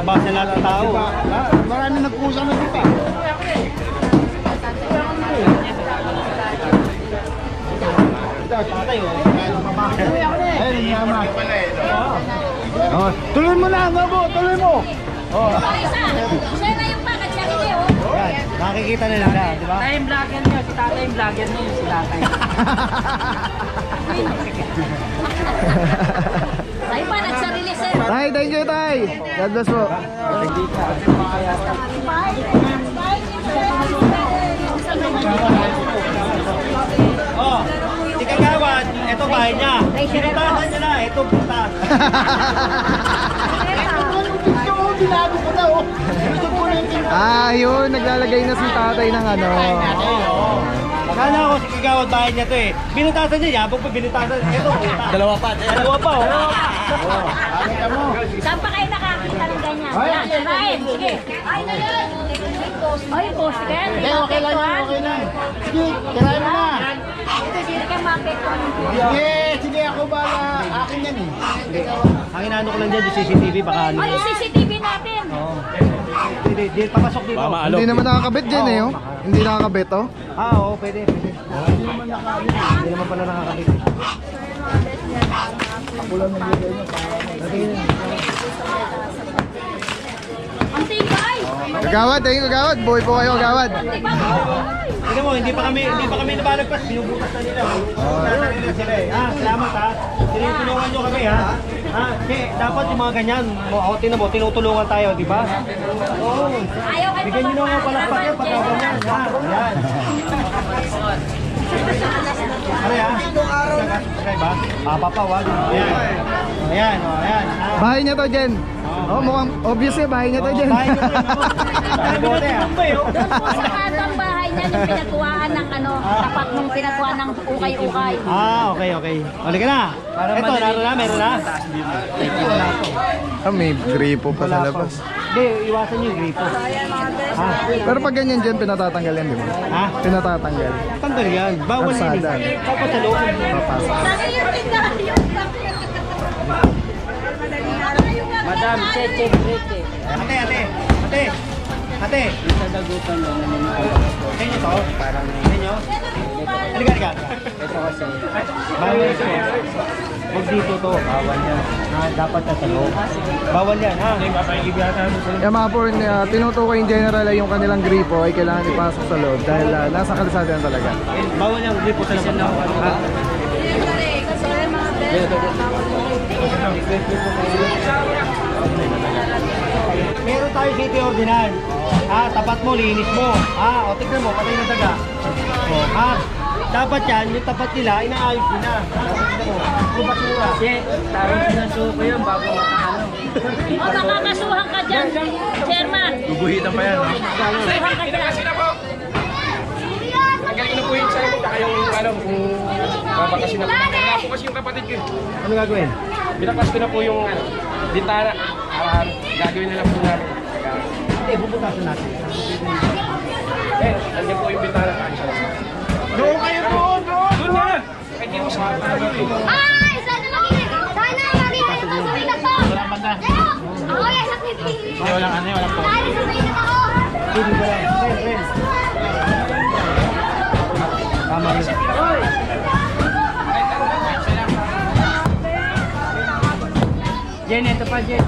Basa na lang tao. Marami nag-uusap na dito. Tatay, oh. Ayun, yaman. Oh, tuloy mo na, Gabo, tuloy mo. Oh. Siya na yung pakat siya hindi, oh. Yan, nakikita nila na, di ba? Tatay yung vlogger niyo, si tatay yung vlogger niyo, si tatay. Tayo pa, nagsarili, sir. Tay, thank you, Tay. God bless po. Oh, si Kagawad, ito bahay niya. Pinutasan niya na, ito butas. Yun, naglalagay na si tatay ng ano. Akala ko si Kagawad bahay niya to eh. Binutasan niya, yabang pa binutasan. Ito butas. Dalawa pa, oh. Saan pa kayo nakakita ng ganyan? Yan, tirahin, sige. Ay, na yan. Ay, boss, kaya hindi Okay lang yan, okay lang. Sige, tirahin mo na. Ito, hindi ka mapekon. Sige, sige, ako bala. Akin yan eh. Ang inaano ko lang dyan, yung CCTV, baka ano. Ay, yung CCTV natin. Oo. Di papasok dito. Hindi naman nakakabit dyan eh, oh. Hindi nakakabit, oh. Oo, pwede. Hindi naman pala nakakabit. Ang tigay. Kagawad, thank you, Kagawad. Buhay po kayo, Kagawad. Tingnan mo, hindi pa kami nabalagpas, binubutas na nila. Bubutas na nila sila eh. Salamat ha. Tinutulungan nyo kami ha. Dapat yung mga ganyan, tingnan mo, tinutulungan tayo, di ba? Oo. Ayaw kayo Bigyan nyo na mga palakpak yan, pagka ganyan. Yan. Ano yan? Okay ba? Papapawag. Ayan. Ayan, ayan. Bahay niya to, Jen. Oh, mukhang obvious eh, bahay niya to, Jen. Bahay nyo rin, ano? Ano bote ah? Doon po sa katang bahay niya, yung pinagkuhaan ng ano, tapat nung pinagkuhaan ng ukay-ukay. Okay. Halika na. Ito, naroon na, meron na. May gripo pa sa labas. Hindi, iwasan nyo yung gripo. Pero pag ganyan dyan, pinatatanggal yan, di ba? Ha? Pinatatanggal. Tanggal yan. Bawal yan. Kalsada. Dapat sa loob. Papasok. Madam, cheche, cheche. Ate. Sa dagupan lang naman ako. Sa inyo to? Parang sa inyo? Halika. Ito kasi, Bawal ito. Huwag dito to. Bawal yan. Dapat sa loob. Bawal yan, ha? Yung mga porn, tinutukoy in general ay yung kanilang gripo ay kailangan ipasok sa loob dahil nasa kalsada yan talaga. Bawal yung gripo sa loob. Ha? Meron tayo city ordinance. Tapat mo, linis mo. O tignan mo, patay na daga. Dapat yan, yung tapat nila, inaayos nila. Tignan mo, yung basura. kasi tarong sinusuko yun bago makaano. O, makakasuhan ka dyan, chairman. Bubuhitan pa yan. Suhan ka dyan. Nagaling na po yung sa'yo, tsaka yung alam kung babakasin na po. Wala po kasi yung kapatid ko. Ano gagawin? Binakas ko na po yung bintana. Gagawin na lang po namin. Hindi, bubutasan natin. Nandiyan po yung bintana. Doon kayo doon! Doon na! Kahit hindi mo sa Ay, sana makikita ito sa wila to. Leo, ako yan, nakipili. walang po. Ay, sa wila ako. Hindi ko lang. Friend. Tama rin. Jen, ito pa Jen.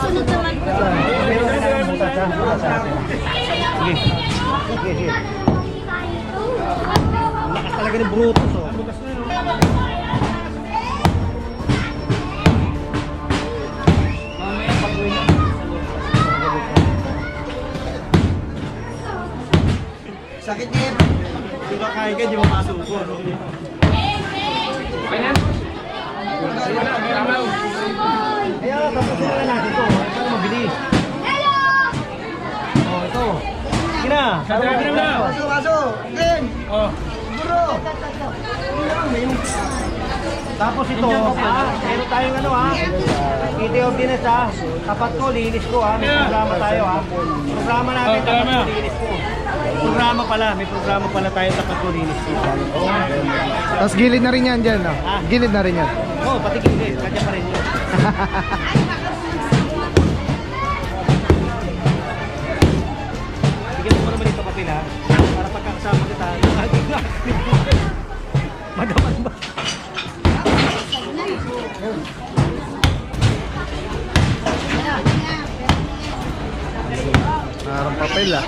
Sunod naman po. Meron na lang butas ha. Butas natin. Sige. Lakas talaga ng Brutus oh. Mamaya pag-uwi na. Sakit niya. Di ba kaya ka, di mo masuko. Ayan. Kaya tapos na natin ito. Ito mabilis. Hello! Ito. Sige na. Sabi na. Kaso, Jen. Oh. Bro. Tapos ito, meron tayong ano ha. City ordinance ha. Tapat ko, linis ko ha. May programa tayo ha. Programa natin, tapat ko, linis ko. Programa pala, may programa pala tayo sa Pagkulinis. Tapos gilid na rin yan dyan, no? Ah. Gilid na rin yan. Oo, pati gilid. Kanya pa rin yun. Bigyan mo naman ito kapila. Para pagkakasama kita. Madaman ba? Parang papel ah.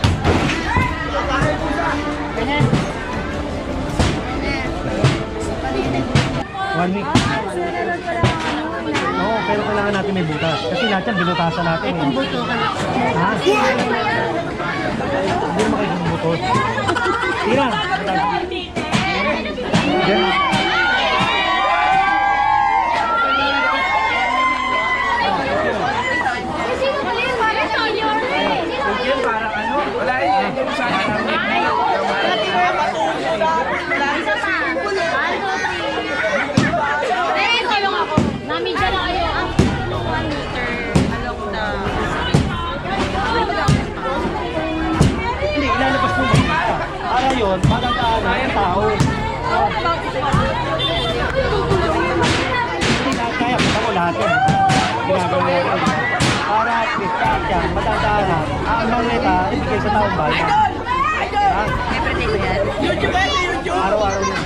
One week. Oo, pero kailangan natin may butas. Kasi lahat yan, binutasan natin. Eh. Ha? Hindi mo kayo butos. Tira. Yan. Sino ba yun? Bakit ito yun? Yan parang ano? Wala yan. Yung sa Isa pa. Eh, tulong ako. Namidya na kayo. 1 liter. Alok na. Hindi, ilalabas mo ba? Para yun, magandaan yung tao. Hindi lahat kaya, kita mo lahat yun. Ginagawa yun. Para at least, kahit yan, matandaan na. Ang malita, ibigay sa taong bayan. Ha? Araw-araw yun.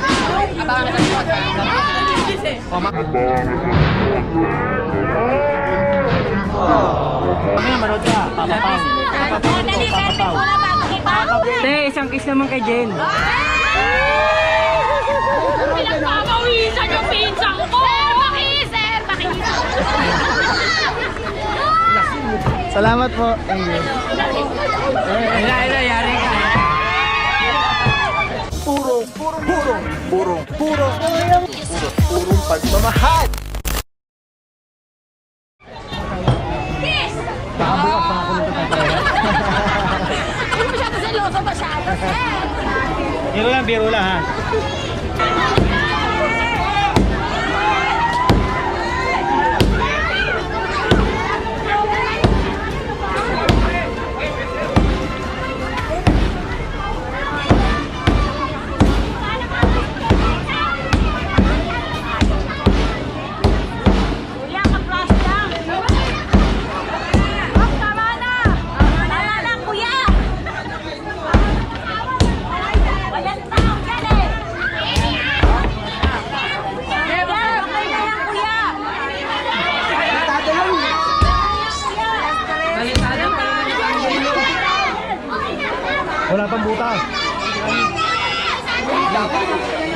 Kami na manood ka, papapaw. Papapaw ito, papapaw. Te, isang kiss naman kay Jen. Pinagpapawisan yung pinsan ko! Sir, bakis! Salamat po. Thank you. Ila, yari ka. Purong pagmamahal. Kiss! Baka bukas pa ako nito tayo. Hindi masyado seloso masyado, sir! Biro lang ha. Kuya, ka-flash lang! Oh, tama na! Tama na, kuya! Walang tao yan eh! Diba? Okay na yan, kuya! Balitaan pa naman yung Wala pang butas.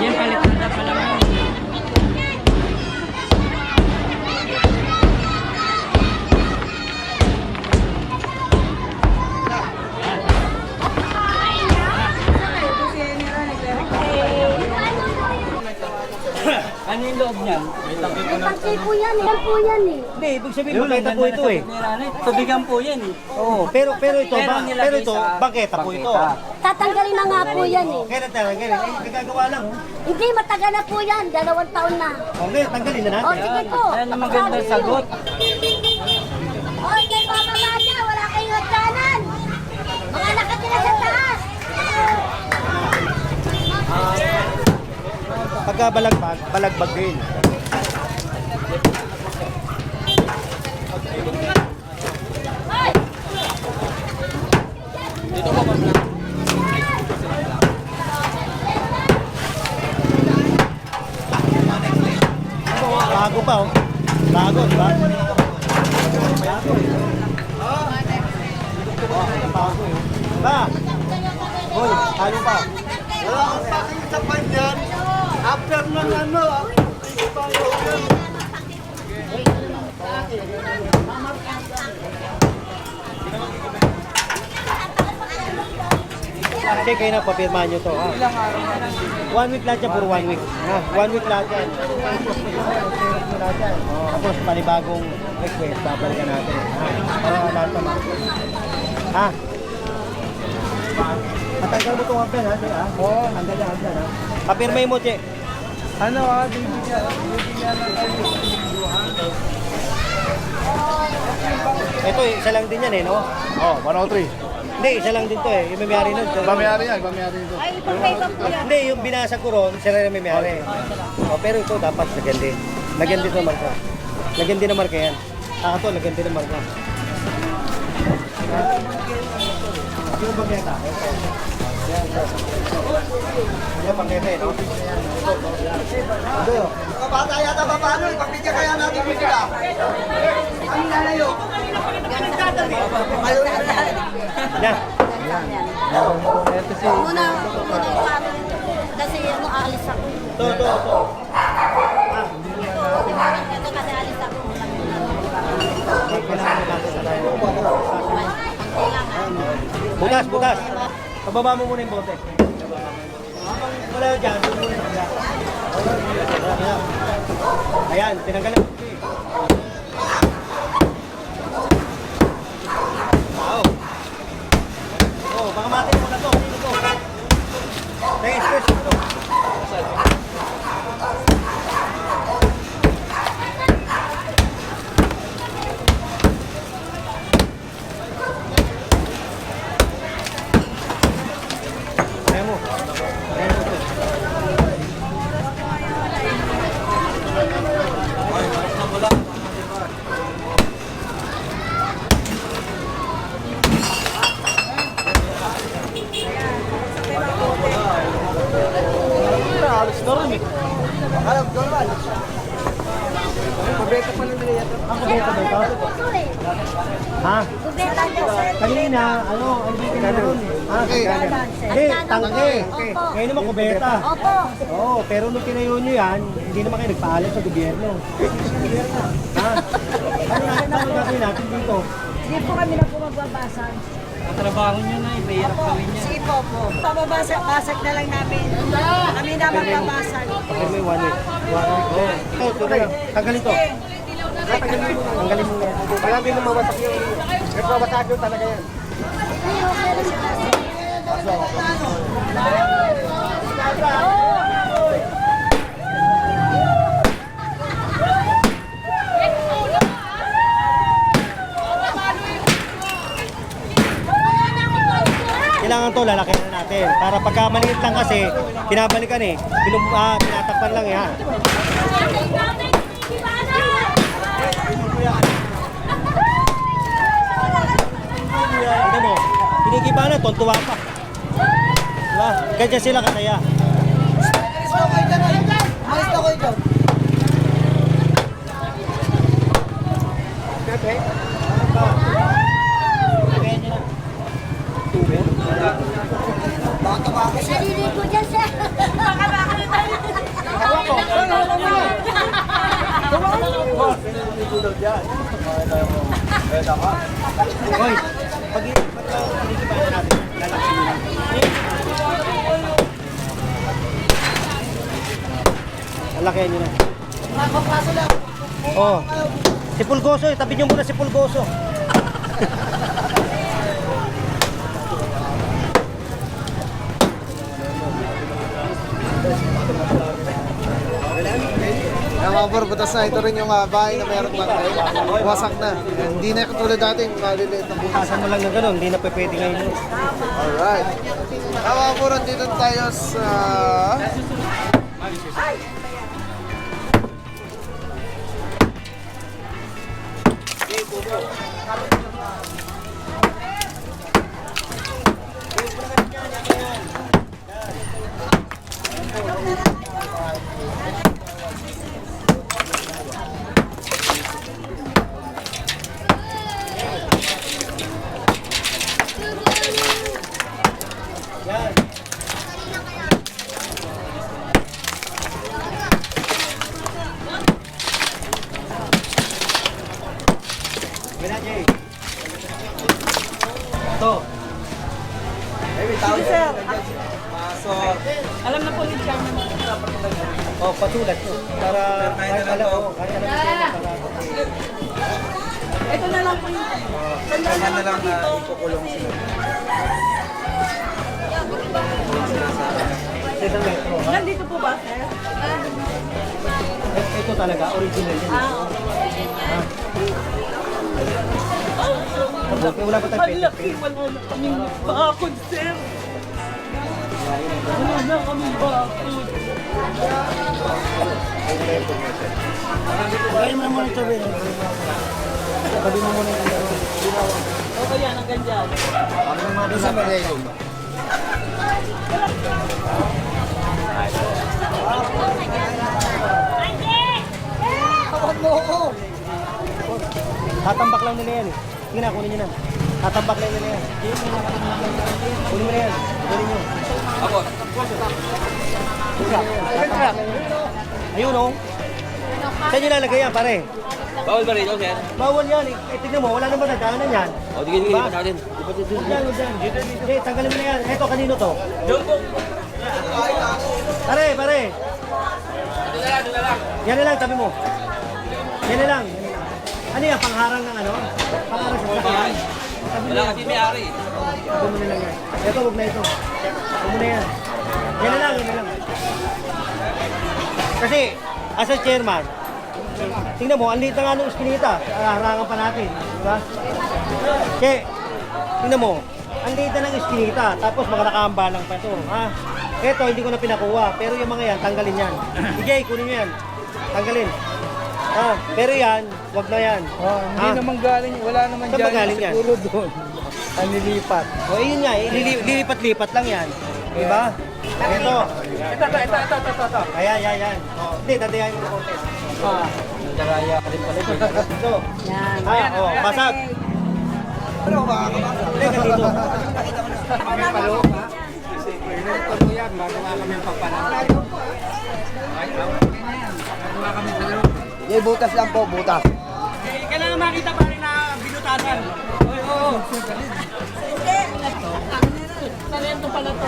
Yan, palitada pa naman. Ano yung loob niyan? Pagkay po yan eh. Yan po yan eh. Hindi, ibig sabihin bangketa po ito eh. Tubigan po yan eh. Oo, pero ito, Pero nilagay ito, sa bangketa po ito. Tatanggalin na nga po yan eh. Kailan talaga, nagagawa lang. Hindi, matagal na po yan. 2 taon na. Okay, tanggalin na O, natin. sige po. Yan ang magandang sagot. Oy, kay Papa Maya, wala kayong hagdanan. Mga nakatira sa taas. Pagka balagbag, balagbag din. Hoy! Bago pa oh. Bago, di ba? Bago eh. Ba? Hoy, ano pa? Wala kang pakin sa panyan. After ng ano, Kasi kayo na, papirmahan nyo to ha. 1 week lahat yan, puro 1 week. Ha? 1 week lahat yan. Lahat yan. Tapos panibagong request, babalikan natin. Ha? Para lahat naman. Ha? Matanggal mo itong hapyan ha? Oo, hanggang yan, hanggang ha. Papirmay mo, Che. Ano ah, bibigyan na kayo. Ito, isa lang din yan eh, no? Oh, 103. Hindi, isa lang din to eh. Yung may-ari nun. Bamayari yan, bamayari ito. Ay, ipag-pay po yan. Hindi, yung binasag ko ron, sila yung may-ari. Oh, pero ito dapat lagyan din. Lagyan din ng marka. Lagyan din ng marka yan. To, lagyan din ng marka. Yung bageta. Yung bageta eh, no? Ito. Bata yata pa paano, ipapigyan kaya natin yung sila. Ang lalayo. Ayaw na. Yan. Muna, kasi ano, aalis ako. To. Ito kasi alis ako. Kailangan natin sa tayo. Kailangan. Butas. Pababa mo muna yung bote. Habang wala dyan, doon muna sa kabila. Ayan, tinanggal na. Wow. Oh, baka matin mo na to. Dito to. Next question to. Ayan mo. Ayan mo to. Alis na rin eh. Alam, doon naman. Pabeta pa lang nila yata. Ang pabeta ba ito? Ha? Gubeta ko. Kanina, ano, ang hindi ka na ron. Ha? Okay. Hindi, tangke. Opo. Ngayon naman kubeta. Opo. Oo, pero nung tinayo nyo yan, hindi naman kayo nagpaalam sa gobyerno. Ha? Ano gagawin natin dito? Hindi po kami na po magbabasag. Ang trabaho nyo na, mahirap gawin yan. Sige po po. Pababasag na lang namin. Kami na magbabasag. Pero may 1 week. 1 week. Ito, tanggalin to. Tanggalin mo yan. Marami nang mawasak yung... Nagbawasak yun talaga yan. Kailangan to, lalaki na natin. Para pagka maliit lang kasi, pinabalikan eh. Tinatakpan lang eh ha. Tignan mo, kinikiba na, tontuwa pa. Diba? Ganyan sila kasaya. Alis na kayo dyan. Alis na kayo dyan. Pepe? Baka ba? Naliligo dyan, sir. Hoy, pag kinikiba na natin, lalaki nila. Lalakihan nyo na. Makapaso lang. Oh. Si Pulgoso, tabi nyo muna si Pulgoso. Ang mga bro, butas na. Ito rin yung bahay na mayroong bantay. Wasak na. Hindi na katulad dati yung maliliit na butas. Asan mo lang na gano'n, hindi na pwede ngayon. Alright. Ang mga bro, dito tayo sa... Yan. Wala, Jay. Ito. Sige sir. Alam na po ni Chairman. Oh, pasulat ko. Para kahit alam ko, kahit alam ko para... Ito na lang po yung... Sandal na lang po dito. Isang metro. Nandito po ba sir? Ito talaga, original yan. Ah, okay. Mabuti, wala pa tayong pwede. Malaki, wala na kaming bakod, sir. Wala na kaming bakod. Okay yan, hanggang dyan. Tatambak lang nila yan eh. Sige na, kunin nyo na. Tatambak lang nila yan. Kunin mo na yan. Kunin nyo. Ako. Ayun o. Saan nyo lalagay yan, pare? Bawal ba rito, sir? Bawal yan eh. Eh, tignan mo, wala naman nagkaanan yan. O, tigil Diba? natin. Huwag yan, huwag yan. Hindi, tanggalin mo na yan. Eto, kanino to? John po. Pare, pare. Yan na lang, tabi mo. Yan na lang. Ano yan, pangharang ng ano? Pangharang sa sasakyan. Tabi mo Wala yan. kasi may-ari. Tabi mo na lang yan. Ito, huwag na ito. Tabi mo na yan. Yan na lang, yan na lang. Kasi, as a chairman, tingnan mo, ang liit na nga ng iskinita. Harangan pa natin. Diba? Kaya, tingnan mo, ang liit na ng iskinita. Tapos mga nakaambalang pa ito. Ha? Ito, hindi ko na pinakuha. Pero yung mga yan, tanggalin yan. Sige, kunin nyo yan. Tanggalin. Ha? Pero yan, wag na yan. Hindi naman galing, wala naman Saan ba dyan. galing yan? Siguro doon. Ang nilipat. O, yun nga, lilipat-lipat lang yan. Diba? Ito. Ito. Ayan, yan, yan. O, hindi, dadayahin mo ng konti. Nadaraya ka rin pala. Ito. Yan. Ha, o, basag. Ano ba? Kabasa. Hindi, dito. Hindi, butas lang po, butas. Kailangan makita pa rin na binutasan. Oo. Sarento pala to.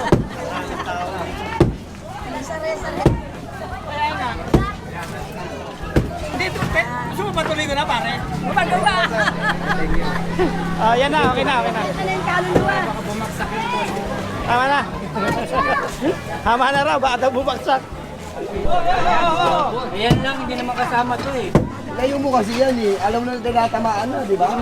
Kaya nga. Hindi, gusto mo patuloy ko na pare? Magawa! Yan na, okay na, okay na. Ano yung kaluluwa? Tama na. Tama na raw, baka daw bumagsak. Ayan lang, hindi naman kasama to eh. Layo mo kasi yan eh. Alam mo na tinatamaan na, di ba?